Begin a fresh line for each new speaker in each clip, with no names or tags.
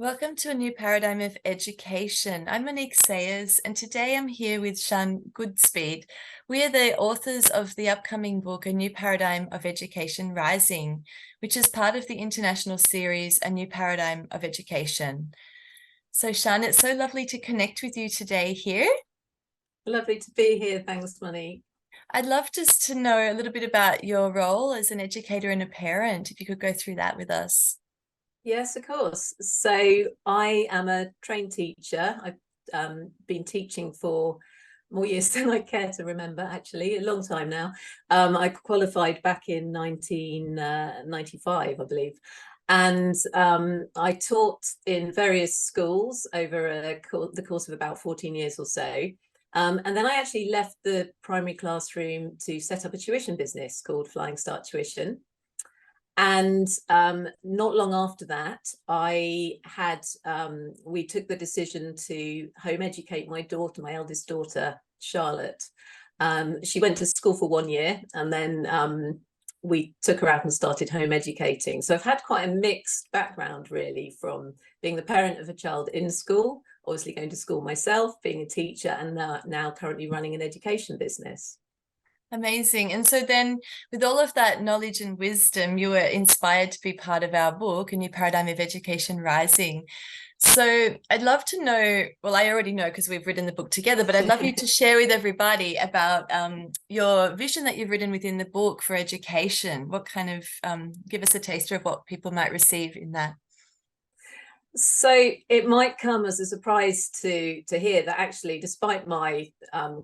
Welcome to a new paradigm of education. I'm Monique Sayers, and today I'm here with Sian Goodspeed. We are the authors of the upcoming book, A New Paradigm of Education Rising, which is part of the international series, A New Paradigm of Education. So Sian, it's so lovely to connect with you today here.
Lovely to be here. Thanks, Monique.
I'd love just to know a little bit about your role as an educator and a parent, if you could go through that with us.
Yes, of course. So I am a trained teacher. I've been teaching for more years than I care to remember, actually, a long time now. I qualified back in 1995, I believe. And I taught in various schools over the course of about 14 years or so. And then I actually left the primary classroom to set up a tuition business called Flying Start Tuition. And not long after that, we took the decision to home educate my daughter, my eldest daughter, Charlotte. She went to school for 1 year, and then we took her out and started home educating. So I've had quite a mixed background, really, from being the parent of a child in school, obviously going to school myself, being a teacher, and now currently running an education business.
Amazing. And so then with all of that knowledge and wisdom, you were inspired to be part of our book, A New Paradigm of Education Rising. So I'd love to know, well, I already know because we've written the book together, but I'd love you to share with everybody about your vision that you've written within the book for education. What kind of, give us a taster of what people might receive in that.
So it might come as a surprise to hear that actually, despite my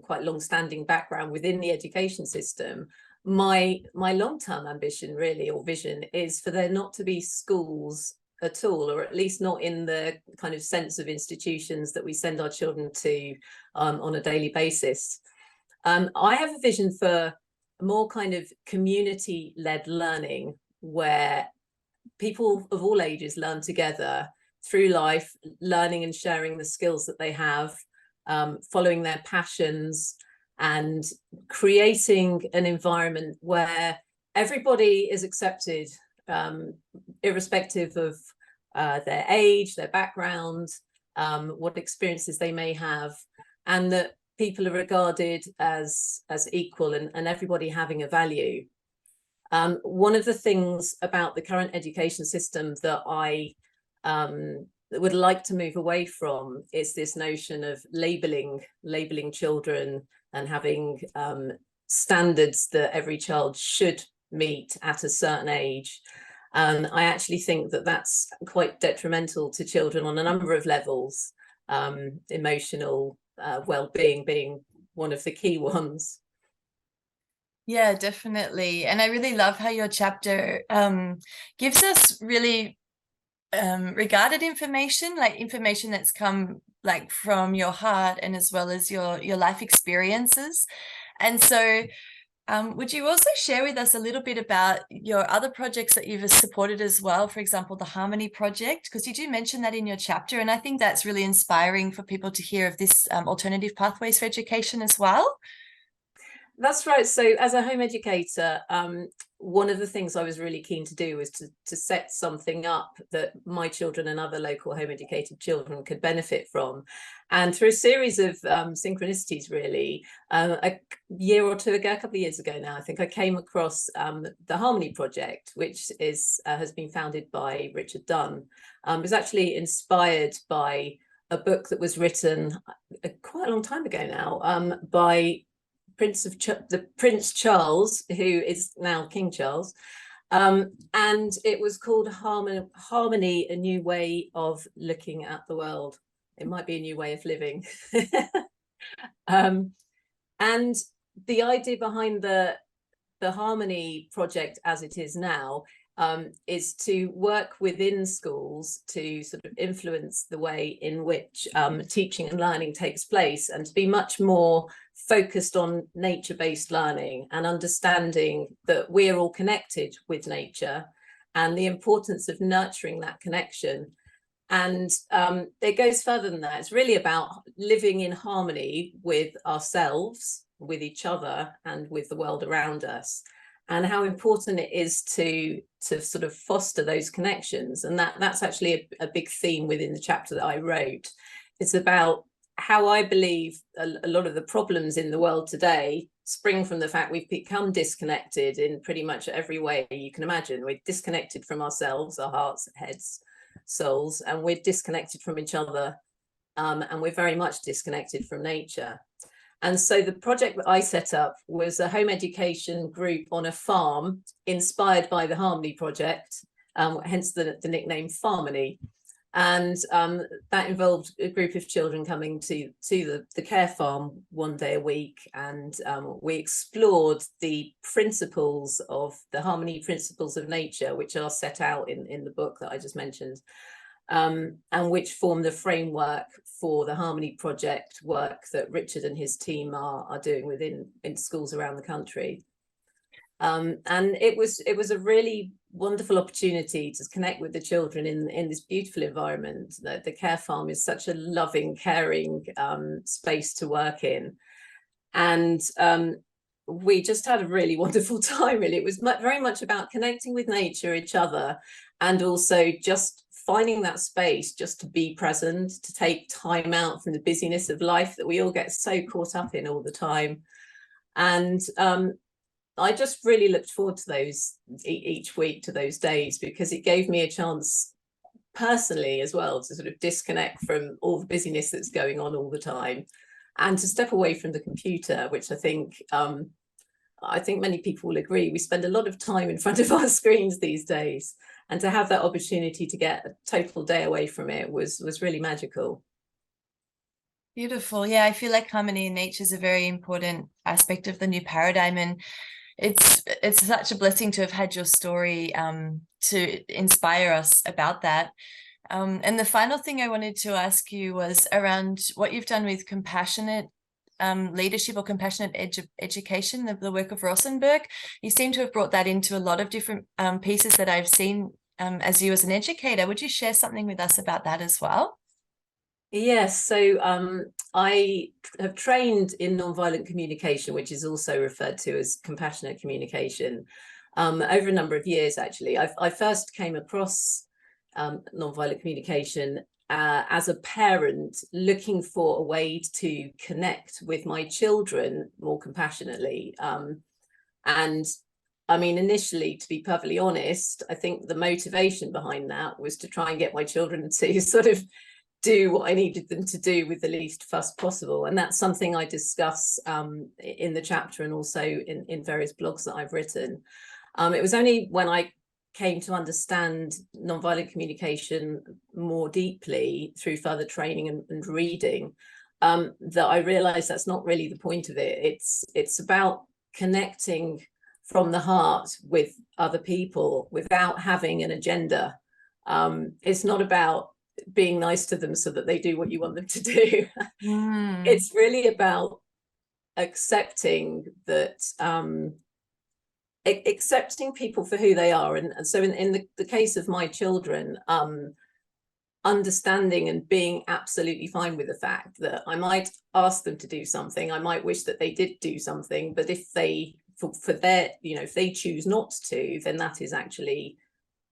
quite long-standing background within the education system, my long-term ambition, really, or vision, is for there not to be schools at all, or at least not in the kind of sense of institutions that we send our children to on a daily basis. I have a vision for more kind of community-led learning, where people of all ages learn together through life, learning and sharing the skills that they have, following their passions, and creating an environment where everybody is accepted, irrespective of their age, their background, what experiences they may have, and that people are regarded as equal, and everybody having a value. One of the things about the current education system that I would like to move away from is this notion of labeling children and having standards that every child should meet at a certain age. I actually think that that's quite detrimental to children on a number of levels, emotional well-being being one of the key ones.
Yeah, definitely. And I really love how your chapter gives us really regarded information, like information that's come like from your heart and as well as your life experiences. And so would you also share with us a little bit about your other projects that you've supported as well? For example, the Harmony Project, because you do mention that in your chapter, and I think that's really inspiring for people to hear of this alternative pathways for education as well.
That's right. So as a home educator, one of the things I was really keen to do was to set something up that my children and other local home educated children could benefit from. And through a series of synchronicities, really, a year or two ago, a couple of years ago now, I think I came across the Harmony Project, which has been founded by Richard Dunn. It was actually inspired by a book that was written quite a long time ago now by Prince Charles, who is now King Charles, and it was called Harmony, a New Way of Looking at the World. It might be a new way of living. And the idea behind the Harmony Project as it is now is to work within schools to sort of influence the way in which teaching and learning takes place, and to be much more focused on nature-based learning and understanding that we're all connected with nature and the importance of nurturing that connection. And it goes further than that. It's really about living in harmony with ourselves, with each other, and with the world around us. and how important it is to sort of foster those connections. And that's actually a big theme within the chapter that I wrote. It's about how I believe a lot of the problems in the world today spring from the fact we've become disconnected in pretty much every way you can imagine. We're disconnected from ourselves, our hearts, heads, souls, and we're disconnected from each other, and we're very much disconnected from nature. And so the project that I set up was a home education group on a farm inspired by the Harmony Project, hence the nickname Farmony. And that involved a group of children coming to the care farm one day a week. And we explored the principles of the Harmony principles of nature, which are set out in the book that I just mentioned. And which form the framework for the Harmony Project work that Richard and his team are doing in schools around the country. And it was a really wonderful opportunity to connect with the children in this beautiful environment. The care farm is such a loving, caring space to work in. And we just had a really wonderful time, really. It was very much about connecting with nature, each other, and also just finding that space just to be present, to take time out from the busyness of life that we all get so caught up in all the time. And I just really looked forward to those each week, to those days, because it gave me a chance personally as well to sort of disconnect from all the busyness that's going on all the time, and to step away from the computer, which I think many people will agree. We spend a lot of time in front of our screens these days, and to have that opportunity to get a total day away from it was really magical.
Beautiful. Yeah, I feel like harmony in nature is a very important aspect of the new paradigm, and it's such a blessing to have had your story to inspire us about that. And the final thing I wanted to ask you was around what you've done with compassionate leadership or compassionate education, the work of Rosenberg. You seem to have brought that into a lot of different pieces that I've seen as you as an educator. Would you share something with us about that as well?
Yes, so I have trained in nonviolent communication, which is also referred to as compassionate communication, over a number of years, actually. I first came across nonviolent communication as a parent looking for a way to connect with my children more compassionately. And I mean, initially, to be perfectly honest, I think the motivation behind that was to try and get my children to sort of do what I needed them to do with the least fuss possible. And that's something I discuss in the chapter, and also in various blogs that I've written. It was only when I came to understand nonviolent communication more deeply through further training and reading that I realized that's not really the point of it. It's about connecting from the heart with other people without having an agenda. It's not about being nice to them so that they do what you want them to do. It's really about accepting that, accepting people for who they are. And so in the case of my children, understanding and being absolutely fine with the fact that I might ask them to do something, I might wish that they did do something, but if they for their, if they choose not to, then that is actually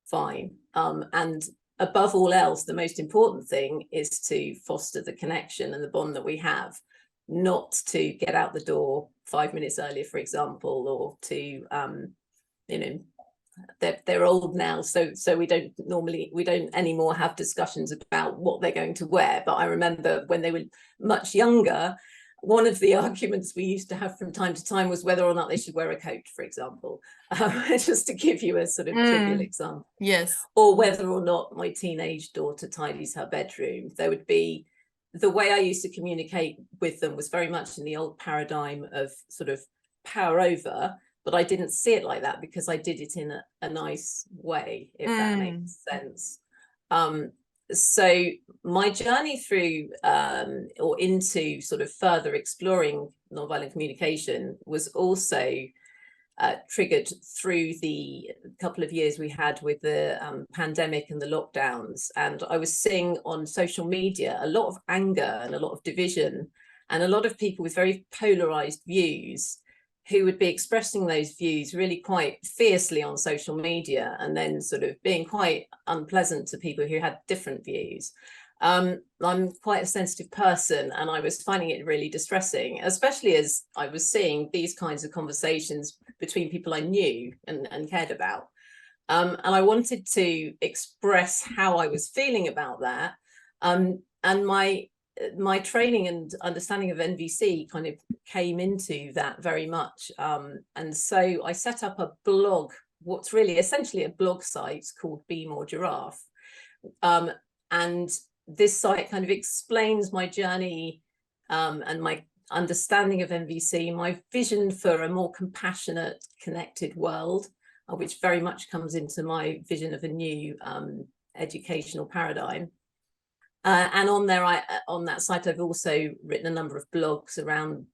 fine. And above all else, the most important thing is to foster the connection and the bond that we have, not to get out the door 5 minutes earlier, for example, or to they're old now, so we don't anymore have discussions about what they're going to wear. But I remember when they were much younger, one of the arguments we used to have from time to time was whether or not they should wear a coat, for example, just to give you a sort of trivial example.
Yes.
Or whether or not my teenage daughter tidies her bedroom. There would be, the way I used to communicate with them was very much in the old paradigm of sort of power over, but I didn't see it like that because I did it in a nice way, if that makes sense. So my journey through or into sort of further exploring nonviolent communication was also triggered through the couple of years we had with the pandemic and the lockdowns. And I was seeing on social media a lot of anger and a lot of division, and a lot of people with very polarized views who would be expressing those views really quite fiercely on social media, and then sort of being quite unpleasant to people who had different views. I'm quite a sensitive person, and I was finding it really distressing, especially as I was seeing these kinds of conversations between people I knew and cared about. And I wanted to express how I was feeling about that. And my training and understanding of NVC kind of came into that very much. And so I set up a blog, what's really essentially a blog site called Be More Giraffe. And this site kind of explains my journey and my understanding of NVC, my vision for a more compassionate, connected world, which very much comes into my vision of a new educational paradigm. And on that site, I've also written a number of blogs around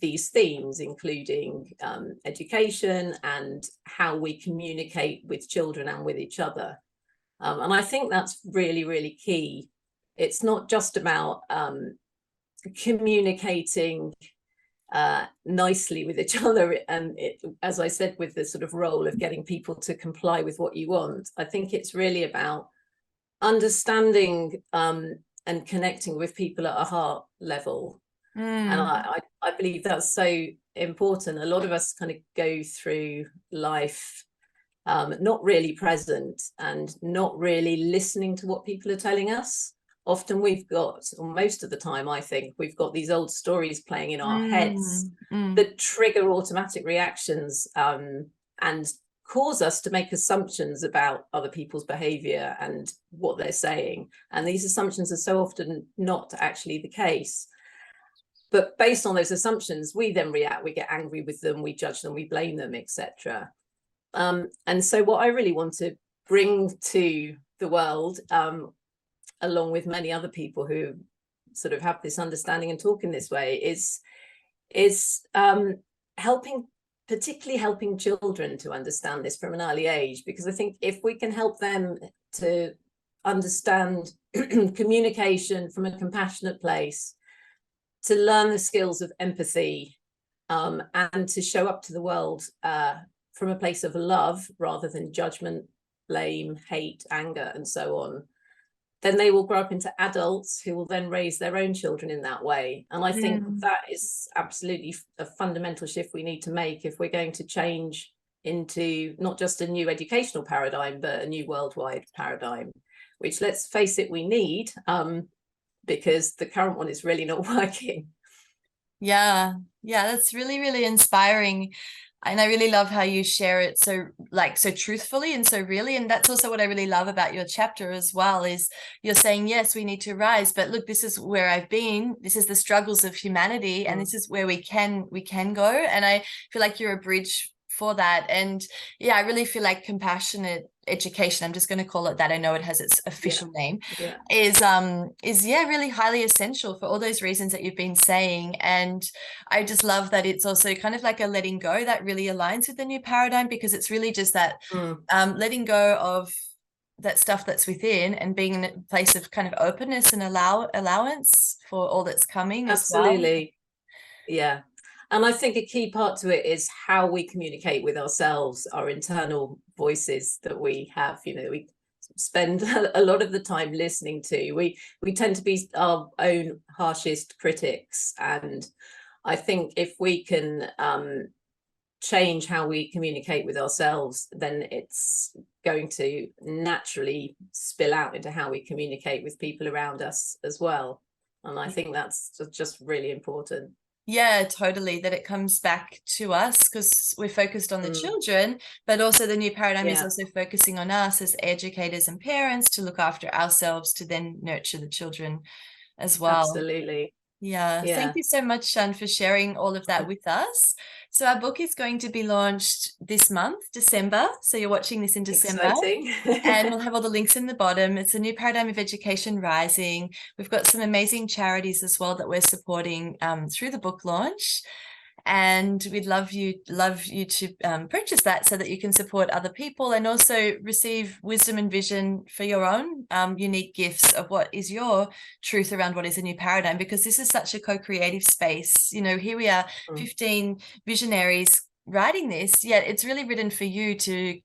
these themes, including education and how we communicate with children and with each other. And I think that's really, really key. It's not just about communicating nicely with each other, and as I said, with the sort of role of getting people to comply with what you want. I think it's really about understanding and connecting with people at a heart level. And I believe that's so important. A lot of us kind of go through life not really present and not really listening to what people are telling us. Often we've got, or most of the time, I think, we've got these old stories playing in our heads that trigger automatic reactions and cause us to make assumptions about other people's behavior and what they're saying. And these assumptions are so often not actually the case. But based on those assumptions, we then react, we get angry with them, we judge them, we blame them, etc. And so what I really want to bring to the world, along with many other people who sort of have this understanding and talk in this way, is particularly helping children to understand this from an early age, because I think if we can help them to understand communication from a compassionate place, to learn the skills of empathy, and to show up to the world from a place of love rather than judgment, blame, hate, anger, and so on, then they will grow up into adults who will then raise their own children in that way. And I think that is absolutely a fundamental shift we need to make if we're going to change into not just a new educational paradigm, but a new worldwide paradigm, which, let's face it, we need, because the current one is really not working.
Yeah, that's really, really inspiring. And I really love how you share it so truthfully and so really. And that's also what I really love about your chapter as well, is you're saying, yes, we need to rise, but look, this is where I've been. This is the struggles of humanity, and this is where we can go. And I feel like you're a bridge for that. And yeah, I really feel like compassionate education, I'm just going to call it that, I know it has its official name, is really highly essential for all those reasons that you've been saying. And I just love that it's also kind of like a letting go that really aligns with the new paradigm, because it's really just that letting go of that stuff that's within and being in a place of kind of openness and allowance for all that's coming.
Absolutely. Yeah. And I think a key part to it is how we communicate with ourselves, our internal voices that we have, we spend a lot of the time listening to. We tend to be our own harshest critics. And I think if we can change how we communicate with ourselves, then it's going to naturally spill out into how we communicate with people around us as well. And I think that's just really important.
Yeah, totally. That it comes back to us, because we're focused on the children, but also the new paradigm is also focusing on us as educators and parents to look after ourselves, to then nurture the children as well.
Absolutely.
Yeah. Thank you so much, Sian, for sharing all of that with us. So our book is going to be launched this month, December. So you're watching this in December.
Exciting.
And we'll have all the links in the bottom. It's a new paradigm of education rising. We've got some amazing charities as well that we're supporting through the book launch. and we'd love you to purchase that so that you can support other people and also receive wisdom and vision for your own unique gifts of what is your truth around what is a new paradigm, because this is such a co-creative space. You know, here we are, 15 visionaries writing this, yet it's really written for you to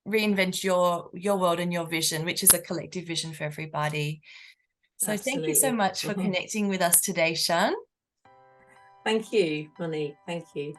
reinvent your world and your vision, which is a collective vision for everybody. So
Absolutely.
thank you so much for connecting with us today, Sian.
Thank you, Monique. Thank you.